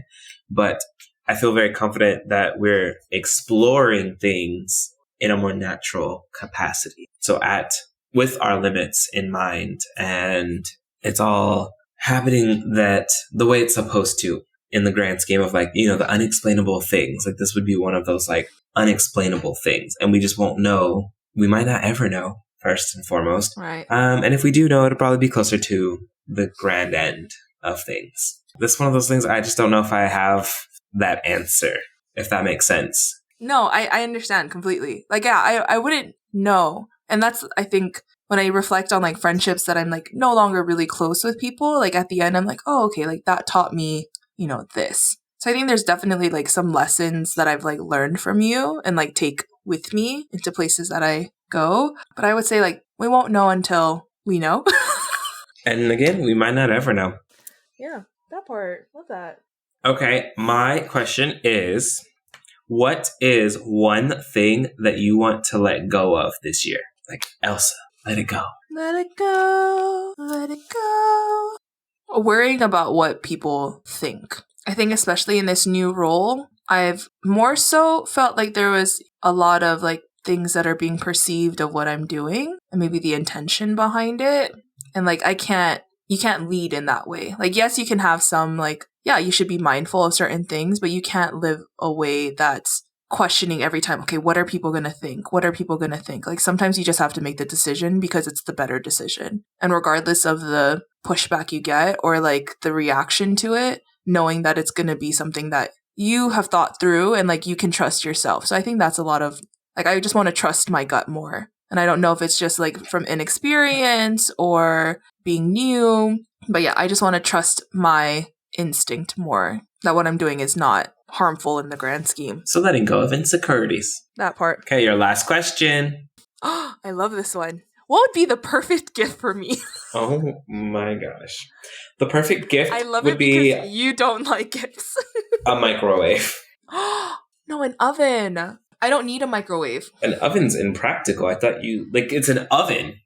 But I feel very confident that we're exploring things in a more natural capacity. So with our limits in mind, and it's all happening that the way it's supposed to in the grand scheme of like, the unexplainable things. Like this would be one of those like unexplainable things. And we just won't know. We might not ever know, first and foremost. Right. And if we do know, it'll probably be closer to the grand end of things. This is one of those things I just don't know if I have that answer, if that makes sense. No, I understand completely. Like, yeah, I wouldn't know. And that's, I think, when I reflect on like friendships that I'm like no longer really close with people, like at the end, I'm like, oh, okay, like that taught me, this. So I think there's definitely like some lessons that I've like learned from you and like take with me into places that I go. But I would say like we won't know until we know. And again, we might not ever know. Yeah, that part. Love that. Okay, my question is, what is one thing that you want to let go of this year? Like, Elsa, let it go. Let it go. Let it go. Worrying about what people think. I think especially in this new role, I've more so felt like there was a lot of like things that are being perceived of what I'm doing and maybe the intention behind it. And like, you can't lead in that way. Like, yes, you can have some like, yeah, you should be mindful of certain things, but you can't live a way that's questioning every time, okay, what are people going to think? What are people going to think? Like sometimes you just have to make the decision because it's the better decision. And regardless of the pushback you get or like the reaction to it, knowing that it's going to be something that you have thought through and like you can trust yourself. So I think that's a lot of like, I just want to trust my gut more. And I don't know if it's just like from inexperience or being new, but yeah, I just want to trust my instinct more that what I'm doing is not harmful in the grand scheme. So letting go of insecurities. That part. Okay, your last question. I love this one. What would be the perfect gift for me? Oh my gosh. The perfect gift I love would it be because you don't like gifts. a microwave. No, an oven. I don't need a microwave. An oven's impractical. I thought it's an oven.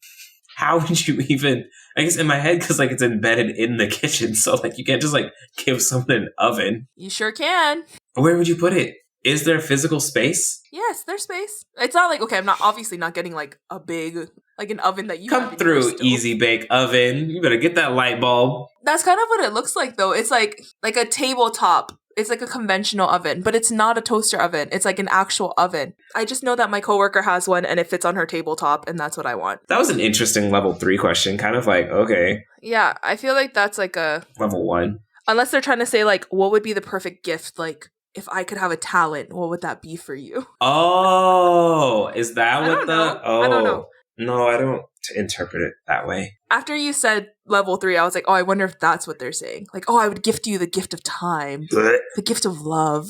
How would you even, I guess in my head, because like it's embedded in the kitchen. So like you can't just like give someone an oven. You sure can. Where would you put it? Is there physical space? Yes, there's space. It's not like, okay, I'm not obviously not getting like a big, like an oven that you come through, Easy Bake Oven. You better get that light bulb. That's kind of what it looks like though. It's like a tabletop. it's like a conventional oven, but it's not a toaster oven. It's like an actual oven. I just know that my coworker has one and it fits on her tabletop, and that's what I want. That was an interesting level 3 question. Kind of like, okay. Yeah, I feel like that's like a level 1. Unless they're trying to say like, what would be the perfect gift? Like, if I could have a talent, what would that be for you? Oh, is that what the? Oh, I don't know. No, I don't interpret it that way. After you said level 3, I was like, oh, I wonder if that's what they're saying. Like, oh, I would gift you the gift of time, the gift of love,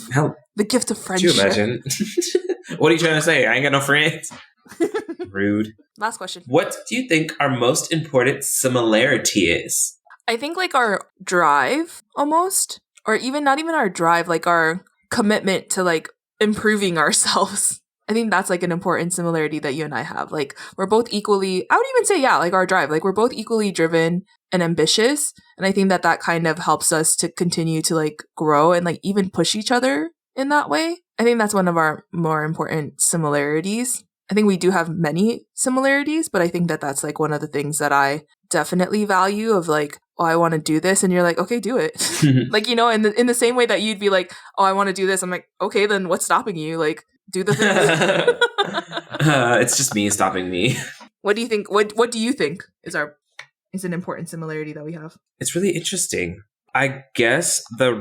the gift of friendship. Could you imagine? What are you trying to say? I ain't got no friends. Rude. Last question. What do you think our most important similarity is? I think like our drive almost, or even not even our drive, like our commitment to like improving ourselves. I think that's like an important similarity that you and I have. Like we're both equally, I would even say, yeah, like our drive, like we're both equally driven and ambitious. And I think that that kind of helps us to continue to like grow and like even push each other in that way. I think that's one of our more important similarities. I think we do have many similarities, but I think that that's like one of the things that I definitely value of like, oh, I want to do this. And you're like, okay, do it. Like, you know, in the same way that you'd be like, oh, I want to do this. I'm like, okay, then what's stopping you? Like, do the thing. It's just me stopping me. What do you think? What do you think is an important similarity that we have? It's really interesting. I guess what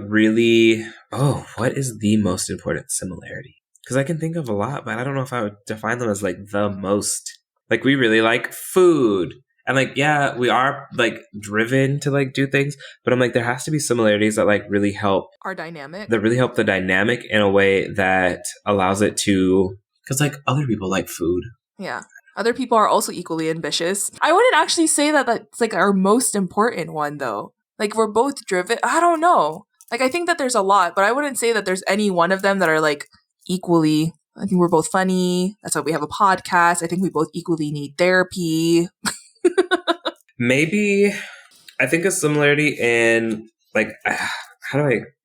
is the most important similarity? Because I can think of a lot, but I don't know if I would define them as like the most. Like we really like food. And like, yeah, we are like driven to like do things, but I'm like, there has to be similarities that like really help our dynamic. That really help the dynamic in a way that allows it to, because like other people like food. Yeah. Other people are also equally ambitious. I wouldn't actually say that that's like our most important one though. Like we're both driven. I don't know. Like I think that there's a lot, but I wouldn't say that there's any one of them that are like equally. I think we're both funny. That's why we have a podcast. I think we both equally need therapy. Maybe I think a similarity in like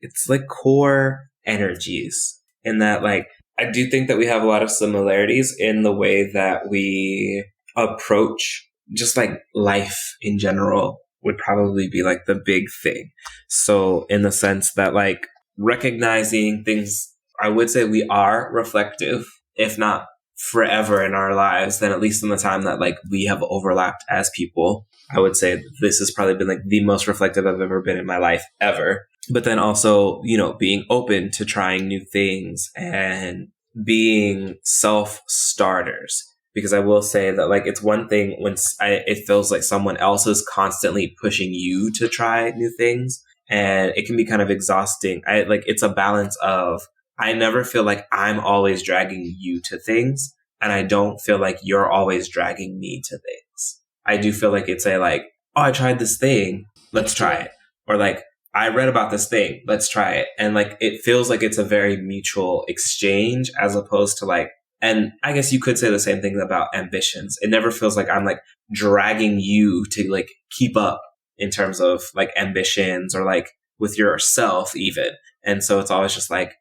it's like core energies in that like I do think that we have a lot of similarities in the way that we approach just like life in general would probably be like the big thing. So in the sense that like recognizing things, I would say we are reflective, if not forever in our lives, then at least in the time that like we have overlapped as people. I would say this has probably been like the most reflective I've ever been in my life ever. But then also, you know, being open to trying new things and being self-starters. Because I will say that like it's one thing when it feels like someone else is constantly pushing you to try new things, and it can be kind of exhausting. It's a balance of I never feel like I'm always dragging you to things, and I don't feel like you're always dragging me to things. I do feel like it's oh, I tried this thing, let's try it. Or like, I read about this thing, let's try it. And like, it feels like it's a very mutual exchange as opposed to like, and I guess you could say the same thing about ambitions. It never feels like I'm like dragging you to like keep up in terms of like ambitions or like with yourself even. And so it's always just like,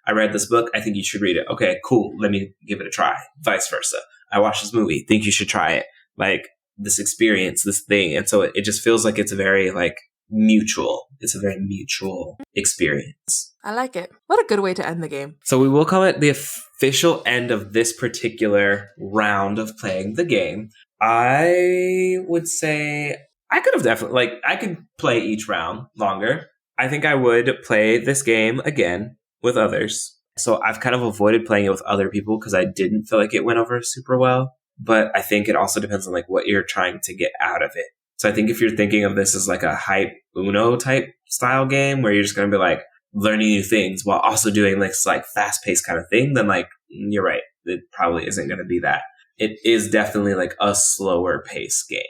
I read this book, I think you should read it. Okay, cool, let me give it a try. Vice versa. I watched this movie, think you should try it. Like this experience, this thing. And so it just feels like it's very like mutual. It's a very mutual experience. I like it. What a good way to end the game. So we will call it the official end of this particular round of playing the game. I would say I could have definitely, I could play each round longer. I think I would play this game again with others. So I've kind of avoided playing it with other people because I didn't feel like it went over super well. But I think it also depends on like what you're trying to get out of it. So I think if you're thinking of this as like a hype Uno type style game where you're just going to be like learning new things while also doing this like fast paced kind of thing, then like you're right. It probably isn't going to be that. It is definitely like a slower paced game.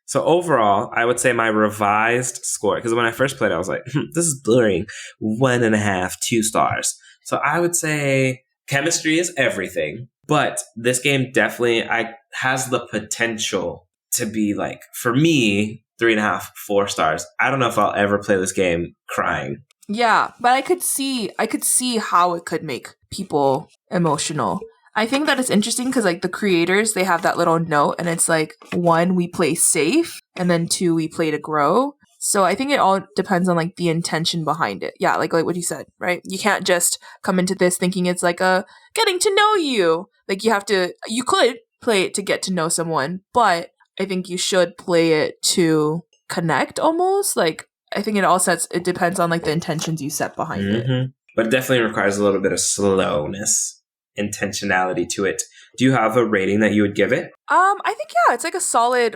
So overall, I would say my revised score, because when I first played, I was like, this is boring. 1.5, 2 stars. So I would say chemistry is everything. But this game definitely has the potential to be like, for me, 3.5, 4 stars. I don't know if I'll ever play this game crying. Yeah, but I could see how it could make people emotional. I think that it's interesting because like the creators, they have that little note and it's like 1, we play safe, and then 2, we play to grow. So I think it all depends on like the intention behind it. Yeah, like what you said, right? You can't just come into this thinking it's like a getting to know you. Like you could play it to get to know someone, but I think you should play it to connect almost. Like I think it depends on like the intentions you set behind it. But it definitely requires a little bit of slowness, intentionality to it. Do you have a rating that you would give it? I think yeah, it's like a solid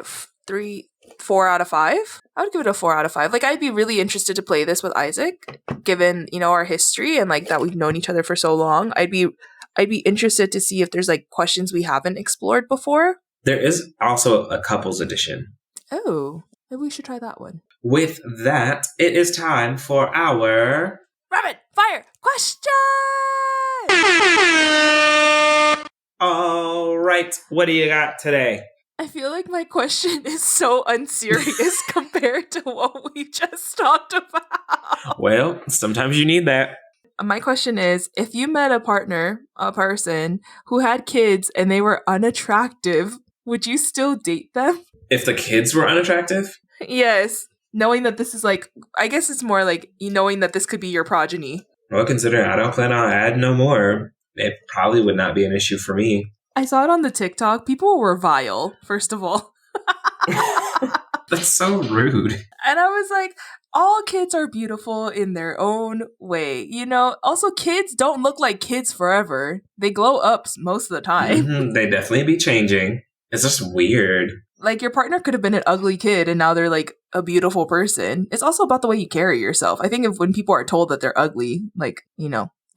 4 out of 5. I would give it a 4 out of 5. Like I'd be really interested to play this with Isaac, given, our history and like that we've known each other for so long. I'd be interested to see if there's like questions we haven't explored before. There is also a couples edition. Oh, maybe we should try that one. With that, it is time for our rapid fire question. All right, what do you got today? I feel like my question is so unserious compared to what we just talked about. Well, sometimes you need that. My question is, if you met a person who had kids and they were unattractive, would you still date them? If the kids were unattractive? Yes. Knowing that this is like, I guess it's more like knowing that this could be your progeny. Well, considering I don't plan on adding no more, it probably would not be an issue for me. I saw it on the TikTok. People were vile, first of all. That's so rude. And I was like, all kids are beautiful in their own way. Also kids don't look like kids forever. They glow up most of the time. They definitely be changing. It's just weird. Like your partner could have been an ugly kid and now they're like a beautiful person. It's also about the way you carry yourself. I think when people are told that they're ugly, like,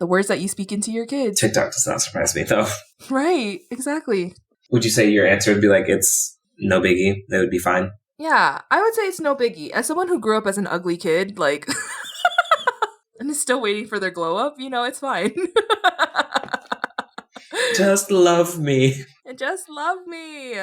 the words that you speak into your kids. TikTok does not surprise me, though. Right, exactly. Would you say your answer would be like, it's no biggie, that would be fine? Yeah, I would say it's no biggie. As someone who grew up as an ugly kid, like, and is still waiting for their glow up, it's fine. Just love me. Just love me.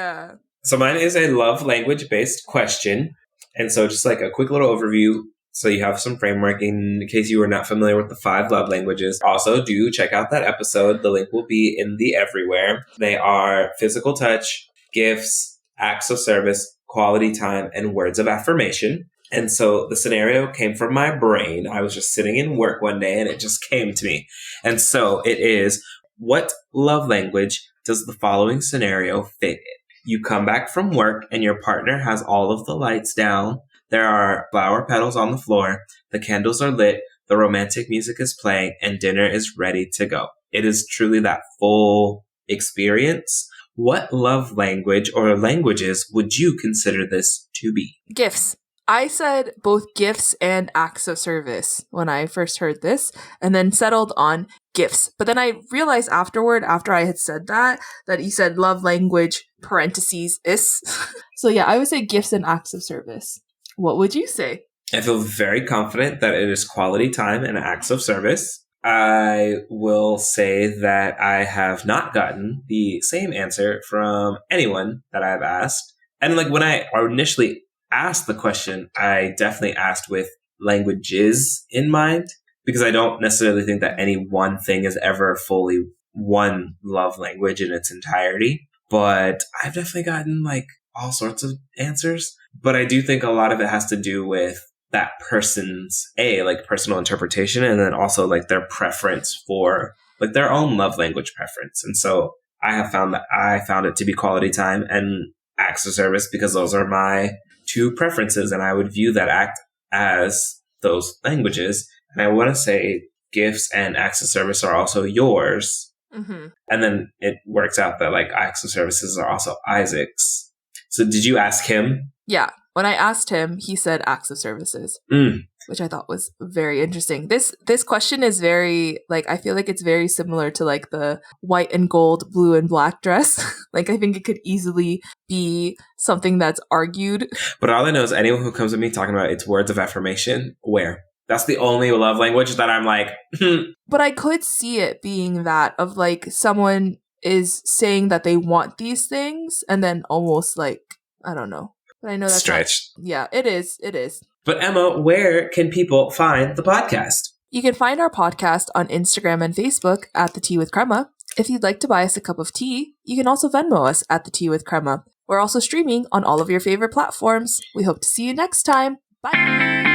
So mine is a love language-based question. And so just like a quick little overview, so you have some framework in case you are not familiar with the 5 love languages. Also, do check out that episode. The link will be in the everywhere. They are physical touch, gifts, acts of service, quality time, and words of affirmation. And so the scenario came from my brain. I was just sitting in work one day and it just came to me. And so it is, what love language does the following scenario fit in? You come back from work and your partner has all of the lights down. There are flower petals on the floor. The candles are lit. The romantic music is playing and dinner is ready to go. It is truly that full experience. What love language or languages would you consider this to be? Gifts. I said both gifts and acts of service when I first heard this, and then settled on gifts. But then I realized afterward, after I had said that you said love language parentheses is. So yeah, I would say gifts and acts of service. What would you say? I feel very confident that it is quality time and acts of service. I will say that I have not gotten the same answer from anyone that I've asked. And like when I initially asked the question, I definitely asked with languages in mind, because I don't necessarily think that any one thing is ever fully one love language in its entirety. But I've definitely gotten like all sorts of answers. But I do think a lot of it has to do with that person's like personal interpretation, and then also like their preference for like their own love language preference. And so I found it to be quality time and acts of service, because those are my 2 preferences, and I would view that act as those languages. And I want to say gifts and acts of service are also yours. Mm-hmm. And then it works out that like acts of services are also Isaac's. So did you ask him? Yeah. When I asked him, he said acts of services, which I thought was very interesting. This question is very, like, I feel like it's very similar to like the white and gold, blue and black dress. Like, I think it could easily be something that's argued. But all I know is anyone who comes to me talking about it's words of affirmation, where? That's the only love language that I'm like, But I could see it being that of like someone is saying that they want these things and then almost like, I don't know. But I know that's stretched. Yeah, it is. It is. But Emma, where can people find the podcast? You can find our podcast on Instagram and Facebook at The Tea with Crema. If you'd like to buy us a cup of tea, you can also Venmo us at The Tea with Crema. We're also streaming on all of your favorite platforms. We hope to see you next time. Bye.